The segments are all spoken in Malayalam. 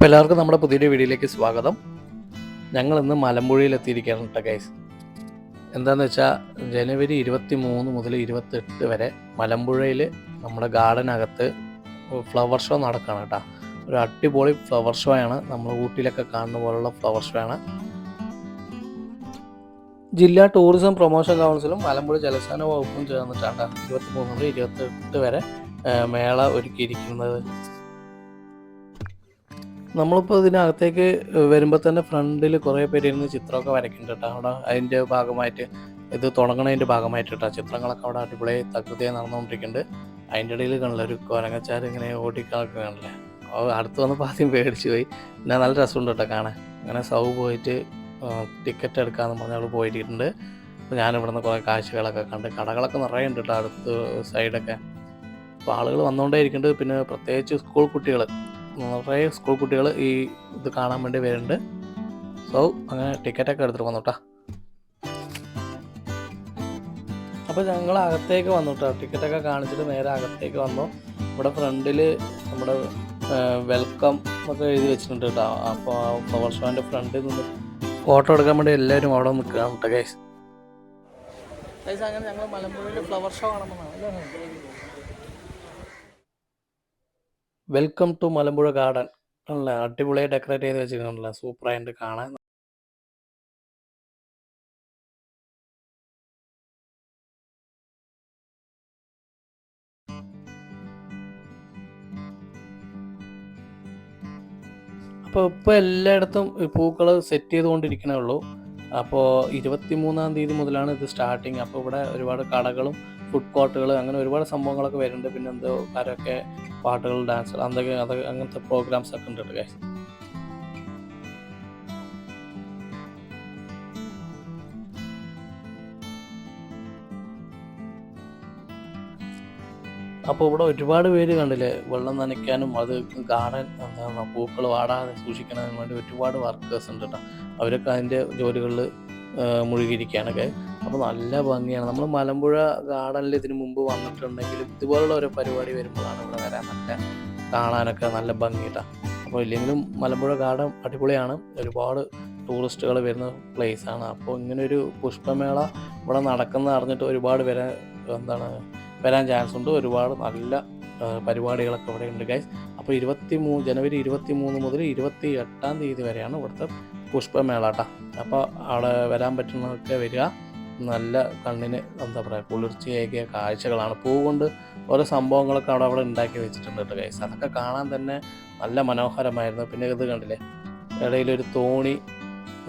അപ്പോൾ എല്ലാവർക്കും നമ്മുടെ പുതിയൊരു വീഡിയോയിലേക്ക് സ്വാഗതം. ഞങ്ങൾ ഇന്ന് മലമ്പുഴയിൽ എത്തിയിരിക്കുകയാണ് കേട്ടോ ഗൈസ്. എന്താണെന്ന് വെച്ചാൽ ജനുവരി 23 മുതൽ 28 വരെ മലമ്പുഴയിൽ നമ്മുടെ ഗാർഡനകത്ത് ഫ്ലവർ ഷോ നടക്കുകയാണ് കേട്ടോ. ഒരു അടിപൊളി ഫ്ലവർ ഷോ ആണ്. നമ്മൾ ഊട്ടിയിലൊക്കെ കാണുന്ന പോലുള്ള ഫ്ലവർ ഷോ ആണ്. ജില്ലാ ടൂറിസം പ്രൊമോഷൻ കൗൺസിലും മലമ്പുഴ ജലസേന വകുപ്പും ചേർന്നിട്ടാണ് 23 മുതൽ 28 വരെ മേള ഒരുക്കിയിരിക്കുന്നത്. നമ്മളിപ്പോൾ ഇതിനകത്തേക്ക് വരുമ്പോൾ തന്നെ ഫ്രണ്ടിൽ കുറേ പേര് ഇരുന്ന് ചിത്രമൊക്കെ വരയ്ക്കുന്നുണ്ട് കേട്ടോ. അവിടെ അതിൻ്റെ ഭാഗമായിട്ട് ഇത് തുടങ്ങണതിൻ്റെ ഭാഗമായിട്ട് കേട്ടോ ചിത്രങ്ങളൊക്കെ അവിടെ അടിപൊളി തകൃതിയായി നടന്നുകൊണ്ടിരിക്കുന്നുണ്ട്. അതിൻ്റെ ഇടയിൽ കാണില്ല ഒരു കുരങ്ങച്ചാർ ഇങ്ങനെ ഓടിക്കളൊക്കെ കാണില്ലേ. അടുത്ത് വന്നപ്പോൾ ആദ്യം പേടിച്ച് പോയി. പിന്നെ നല്ല രസമുണ്ട് കേട്ടോ കാണാൻ. അങ്ങനെ സൗ പോയിട്ട് ടിക്കറ്റ് എടുക്കാമെന്ന് പറഞ്ഞ് അവൾ പോയിട്ടുണ്ട്. അപ്പോൾ ഞാനിവിടെ നിന്ന് കുറേ കാഴ്ചകളൊക്കെ കണ്ട് കടകളൊക്കെ നിറയെ ഉണ്ട് കേട്ടോ അടുത്ത് സൈഡൊക്കെ. അപ്പോൾ ആളുകൾ വന്നുകൊണ്ടേ ഇരിക്കുന്നുണ്ട്. പിന്നെ പ്രത്യേകിച്ച് സ്കൂൾ കുട്ടികൾ നിറയെ സ്കൂൾ കുട്ടികൾ ഈ ഇത് കാണാൻ വേണ്ടി വരുന്നുണ്ട്. സോ അങ്ങനെ ടിക്കറ്റൊക്കെ എടുത്തിട്ട് വന്നു കേട്ടോ. അപ്പോൾ ഞങ്ങൾ അകത്തേക്ക് വന്നു കേട്ടോ. ടിക്കറ്റൊക്കെ കാണിച്ചിട്ട് നേരെ അകത്തേക്ക് വന്നു. ഇവിടെ ഫ്രണ്ടിൽ നമ്മുടെ വെൽക്കം ഒക്കെ എഴുതി വെച്ചിട്ടുണ്ട് കേട്ടോ. അപ്പോൾ ആ ഫ്ലവർ ഷോൻ്റെ ഫ്രണ്ടിൽ നിന്ന് ഫോട്ടോ എടുക്കാൻ വേണ്ടി എല്ലാവരും അവിടെ നിൽക്കുകയാണ് കേട്ടോ ഗൈസ്. അങ്ങനെ ഞങ്ങൾ മലമ്പുഴയിൽ ഫ്ലവർ ഷോ കാണുന്നതാണ്. വെൽക്കം ടു മലമ്പുഴ ഗാർഡൻ അല്ല, അടിപൊളിയായി ഡെക്കറേറ്റ് ചെയ്ത് വെച്ചിട്ടുണ്ടല്ലോ, സൂപ്പറായിട്ട് കാണാൻ. ഇപ്പോൾ എല്ലായിടത്തും പൂക്കൾ സെറ്റ് ചെയ്തുകൊണ്ടിരിക്കണേ ഉള്ളൂ. അപ്പോൾ 23 തീയതി മുതലാണ് ഇത് സ്റ്റാർട്ടിങ്. അപ്പോൾ ഇവിടെ ഒരുപാട് കടകളും ഫുഡ് കോർട്ടുകൾ അങ്ങനെ ഒരുപാട് സംഭവങ്ങളൊക്കെ വരുന്നുണ്ട്. പിന്നെ എന്തോ കാരൊക്കെ പാട്ടുകൾ ഡാൻസുകൾ അതൊക്കെ അങ്ങനത്തെ പ്രോഗ്രാംസ് ഒക്കെ ഉണ്ട് കേട്ടോ. അപ്പോൾ ഇവിടെ ഒരുപാട് പേര് കണ്ടില്ലേ വെള്ളം നനയ്ക്കാനും അത് ഗാർഡൻ എന്താണ് പൂക്കൾ വാടാതെ സൂക്ഷിക്കുന്നതിന് വേണ്ടി ഒരുപാട് വർക്കേഴ്സ് ഉണ്ട് കേട്ടോ. അവരൊക്കെ അതിൻ്റെ ജോലികളിൽ മുഴുകിയിരിക്കുകയാണൊക്കെ. അപ്പോൾ നല്ല ഭംഗിയാണ്. നമ്മൾ മലമ്പുഴ ഗാർഡനിൽ ഇതിനു മുമ്പ് വന്നിട്ടുണ്ടെങ്കിലും ഇതുപോലുള്ള ഓരോ പരിപാടി വരുമ്പോഴാണ് ഇവിടെ വരാൻ നല്ല കാണാനൊക്കെ നല്ല ഭംഗി കേട്ടോ. അപ്പോൾ ഇല്ലെങ്കിലും മലമ്പുഴ ഗാർഡൻ അടിപൊളിയാണ്. ഒരുപാട് ടൂറിസ്റ്റുകൾ വരുന്ന പ്ലേസാണ്. അപ്പോൾ ഇങ്ങനൊരു പുഷ്പമേള ഇവിടെ നടക്കുന്ന അറിഞ്ഞിട്ട് ഒരുപാട് പേരെ വരാൻ ചാൻസ് ഉണ്ട്. ഒരുപാട് നല്ല പരിപാടികളൊക്കെ ഇവിടെ ഉണ്ട് ഗൈസ്. അപ്പോൾ ജനുവരി 23 മുതൽ 28 തീയതി വരെയാണ് ഇവിടുത്തെ പുഷ്പമേള കേട്ടോ. അപ്പോൾ അവിടെ വരാൻ പറ്റുന്നതൊക്കെ വരിക. നല്ല കണ്ണിന് കുളിർച്ചയേകിയ കാഴ്ചകളാണ്. പൂ കൊണ്ട് ഓരോ സംഭവങ്ങളൊക്കെ അവിടെ ഉണ്ടാക്കി വെച്ചിട്ടുണ്ട് കേട്ടോ ഗൈസ്. അതൊക്കെ കാണാൻ തന്നെ നല്ല മനോഹരമായിരുന്നു. പിന്നെ ഇത് കണ്ടില്ലേ, ഇടയിലൊരു തോണി,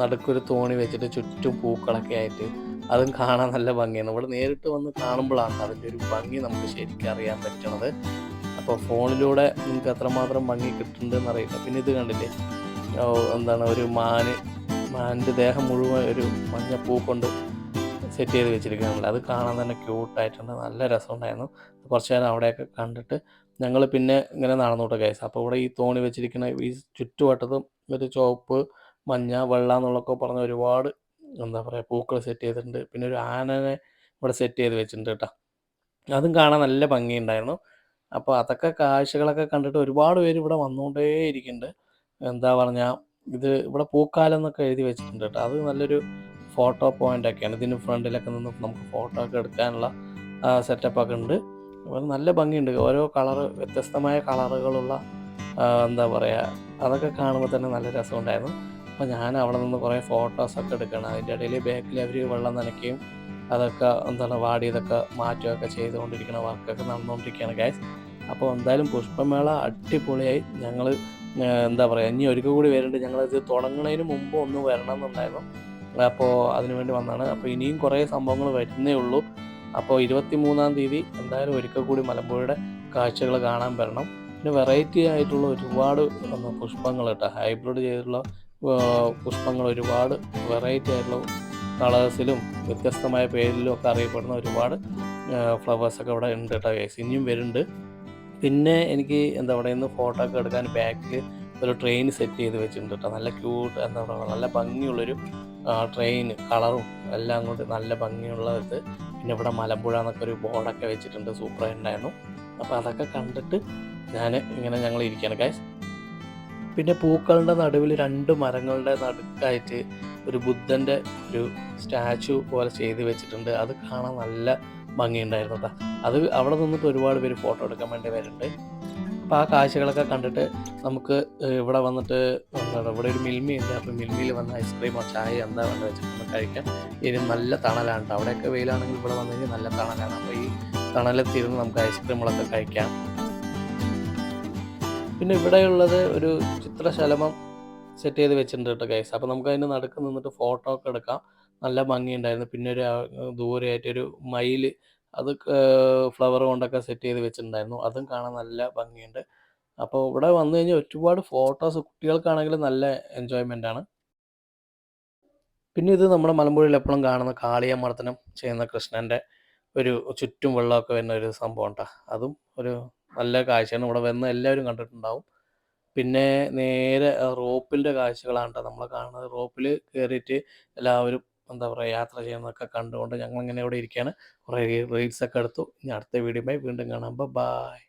നടുക്കൊരു തോണി വെച്ചിട്ട് ചുറ്റും പൂക്കളൊക്കെ ആയിട്ട് അതും കാണാൻ നല്ല ഭംഗിയാണ്. ഇവിടെ നേരിട്ട് വന്ന് കാണുമ്പോഴാണ് അതിൻ്റെ ഒരു ഭംഗി നമുക്ക് ശരിക്കും അറിയാൻ പറ്റണത്. അപ്പോൾ ഫോണിലൂടെ നിങ്ങൾക്ക് എത്രമാത്രം ഭംഗി കിട്ടുന്നുണ്ടെന്ന് അറിയില്ല. പിന്നെ ഇത് കണ്ടില്ലേ, ഒരു മാനിൻ്റെ ദേഹം മുഴുവൻ ഒരു മഞ്ഞ പൂ കൊണ്ട് സെറ്റ് ചെയ്ത് വെച്ചിരിക്കുന്നുണ്ട്. അത് കാണാൻ തന്നെ ക്യൂട്ടായിട്ടുണ്ട്. നല്ല രസമുണ്ടായിരുന്നു. കുറച്ച് നേരം അവിടെയൊക്കെ കണ്ടിട്ട് ഞങ്ങൾ പിന്നെ ഇങ്ങനെ നടന്നോട്ടെ ഗൈസ്. അപ്പോൾ ഇവിടെ ഈ തോണി വെച്ചിരിക്കുന്ന ഈ ചുറ്റുവട്ടത്തും ഒരു ചുവപ്പ്, മഞ്ഞ, വെള്ള എന്നുള്ളതൊക്കെ പറഞ്ഞ ഒരുപാട് പൂക്കൾ സെറ്റ് ചെയ്തിട്ടുണ്ട്. പിന്നെ ഒരു ആനനെ ഇവിടെ സെറ്റ് ചെയ്ത് വെച്ചിട്ടുണ്ട് കേട്ടോ. അതും കാണാൻ നല്ല ഭംഗിയുണ്ടായിരുന്നു. അപ്പോൾ അതൊക്കെ കാഴ്ചകളൊക്കെ കണ്ടിട്ട് ഒരുപാട് പേര് ഇവിടെ വന്നുകൊണ്ടേ ഇരിക്കുന്നുണ്ട്. ഇത് ഇവിടെ പൂക്കാലം എന്നൊക്കെ എഴുതി വെച്ചിട്ടുണ്ട് കേട്ടോ. അത് നല്ലൊരു ഫോട്ടോ പോയിൻ്റൊക്കെയാണ്. ഇതിന് ഫ്രണ്ടിലൊക്കെ നിന്ന് നമുക്ക് ഫോട്ടോ ഒക്കെ എടുക്കാനുള്ള സെറ്റപ്പൊക്കെ ഉണ്ട്. അപ്പോൾ നല്ല ഭംഗിയുണ്ട്. ഓരോ വ്യത്യസ്തമായ കളറുകളുള്ള അതൊക്കെ കാണുമ്പോൾ തന്നെ നല്ല രസമുണ്ടായിരുന്നു. അപ്പോൾ ഞാൻ അവിടെ നിന്ന് കുറേ ഫോട്ടോസൊക്കെ എടുക്കണം. അതിൻ്റെ ഇടയിൽ ബാക്കിൽ അവർ വെള്ളം നനയ്ക്കുകയും അതൊക്കെ വാടിയതൊക്കെ മാറ്റുകയൊക്കെ ചെയ്തുകൊണ്ടിരിക്കുന്ന വർക്കൊക്കെ നടന്നുകൊണ്ടിരിക്കുകയാണ് ഗൈസ്. അപ്പോൾ എന്തായാലും പുഷ്പമേള അടിപൊളിയായി. ഞങ്ങൾ ഇനി ഒരിക്കൽ കൂടി വരുന്നുണ്ട്. ഞങ്ങളിത് തുടങ്ങുന്നതിന് മുമ്പ് ഒന്ന് വരണം എന്നുണ്ടായിരുന്നു. അപ്പോൾ അതിനുവേണ്ടി വന്നതാണ്. അപ്പോൾ ഇനിയും കുറേ സംഭവങ്ങൾ വരുന്നേ ഉള്ളൂ. അപ്പോൾ 23 തീയതി എന്തായാലും ഒരിക്കൽ കൂടി മലമ്പുഴയുടെ കാഴ്ചകൾ കാണാൻ വരണം. പിന്നെ വെറൈറ്റി ആയിട്ടുള്ള ഒരുപാട് പുഷ്പങ്ങൾ കേട്ടോ, ഹൈബ്രിഡ് ചെയ്തിട്ടുള്ള പുഷ്പങ്ങൾ, ഒരുപാട് വെറൈറ്റി ആയിട്ടുള്ള കളേഴ്സിലും വ്യത്യസ്തമായ പേരിലും ഒക്കെ അറിയപ്പെടുന്ന ഒരുപാട് ഫ്ലവേഴ്സൊക്കെ ഇവിടെ ഉണ്ട് കേട്ടോ ഗൈസ്. ഇനിയും വരുന്നുണ്ട്. പിന്നെ എനിക്ക് നിന്ന് ഫോട്ടോ ഒക്കെ എടുക്കാൻ ബാക്കിൽ ഒരു ട്രെയിൻ സെറ്റ് ചെയ്ത് വെച്ചിട്ടുണ്ട് കേട്ടോ. നല്ല ക്യൂട്ട് നല്ല ഭംഗിയുള്ളൊരു ട്രെയിൻ, കളറും എല്ലാം കൊണ്ട് നല്ല ഭംഗിയുള്ള ഇത്. പിന്നെ ഇവിടെ മലമ്പുഴ എന്നൊക്കെ ഒരു ബോർഡൊക്കെ വെച്ചിട്ടുണ്ട്. സൂപ്പറായിട്ടുണ്ടായിരുന്നു. അപ്പോൾ അതൊക്കെ കണ്ടിട്ട് ഞങ്ങൾ ഇരിക്കുകയാണ് ഗൈസ്. പിന്നെ പൂക്കളുടെ നടുവിൽ 2 മരങ്ങളുടെ നടുക്കായിട്ട് ഒരു ബുദ്ധൻ്റെ ഒരു സ്റ്റാച്യു പോലെ ചെയ്ത് വെച്ചിട്ടുണ്ട്. അത് കാണാൻ നല്ല ഭംഗിയുണ്ടായിരുന്നു ട്ടാ. അത് അവിടെ നിന്നിട്ട് ഒരുപാട് പേര് ഫോട്ടോ എടുക്കാൻ വേണ്ടി വരുന്നുണ്ട്. അപ്പോൾ ആ കാഴ്ചകളൊക്കെ കണ്ടിട്ട് നമുക്ക് ഇവിടെ വന്നിട്ട് എന്താണ് ഇവിടെ ഒരു മിൽമയുണ്ട്. അപ്പോൾ മിൽമയിൽ വന്ന് ഐസ്ക്രീമോ ചായയോ എന്താ വേണ്ടത് വെച്ചിട്ട് കഴിക്കാം. ഇനി നല്ല തണലാണ് ട്ടോ. അവിടെയൊക്കെ വെയിലാണെങ്കിൽ ഇവിടെ വന്നു കഴിഞ്ഞാൽ നല്ല തണലാണ്. അപ്പോൾ ഈ തണലത്തിരുന്ന് നമുക്ക് ഐസ്ക്രീമുകളൊക്കെ കഴിക്കാം. പിന്നെ ഇവിടെയുള്ളത് ഒരു ചിത്രശലഭം സെറ്റ് ചെയ്ത് വെച്ചിട്ടുണ്ട് കേട്ടോ ഗൈസ്. അപ്പോൾ നമുക്ക് അതിൻ്റെ നടുക്ക് നിന്നിട്ട് ഫോട്ടോ ഒക്കെ എടുക്കാം. നല്ല ഭംഗിയുണ്ടായിരുന്നു. പിന്നെ ഒരു ദൂരെയായിട്ടൊരു മയിൽ അത് ഫ്ലവർ കൊണ്ടൊക്കെ സെറ്റ് ചെയ്ത് വെച്ചിട്ടുണ്ടായിരുന്നു. അതും കാണാൻ നല്ല ഭംഗിയുണ്ട്. അപ്പോൾ ഇവിടെ വന്നു കഴിഞ്ഞാൽ ഒരുപാട് ഫോട്ടോസ് കുട്ടികൾക്കാണെങ്കിലും നല്ല എൻജോയ്മെൻ്റ് ആണ്. പിന്നെ ഇത് നമ്മുടെ മലമ്പുഴയിൽ എപ്പോഴും കാണുന്ന കാളിയമർദ്ദനം ചെയ്യുന്ന കൃഷ്ണൻ്റെ ഒരു ചുറ്റും വെള്ളമൊക്കെ വരുന്ന ഒരു സംഭവം ട്ടാ. അതും ഒരു നല്ല കാഴ്ചയാണ്. ഇവിടെ വന്ന് എല്ലാവരും കണ്ടിട്ടുണ്ടാവും. പിന്നെ നേരെ റോപ്പിൻ്റെ കാഴ്ചകളാണ് ട്ടോ നമ്മൾ കാണുന്നത്. റോപ്പിൽ കയറിയിട്ട് എല്ലാവരും എന്താ പറയുക യാത്ര ചെയ്യുന്നതൊക്കെ കണ്ടുകൊണ്ട് ഞങ്ങളിങ്ങനെ ഇവിടെ ഇരിക്കുകയാണ്. കുറേ റീൽസൊക്കെ എടുത്തു. ഇനി അടുത്ത വീഡിയോയുമായി വീണ്ടും കാണാം. ബൈ.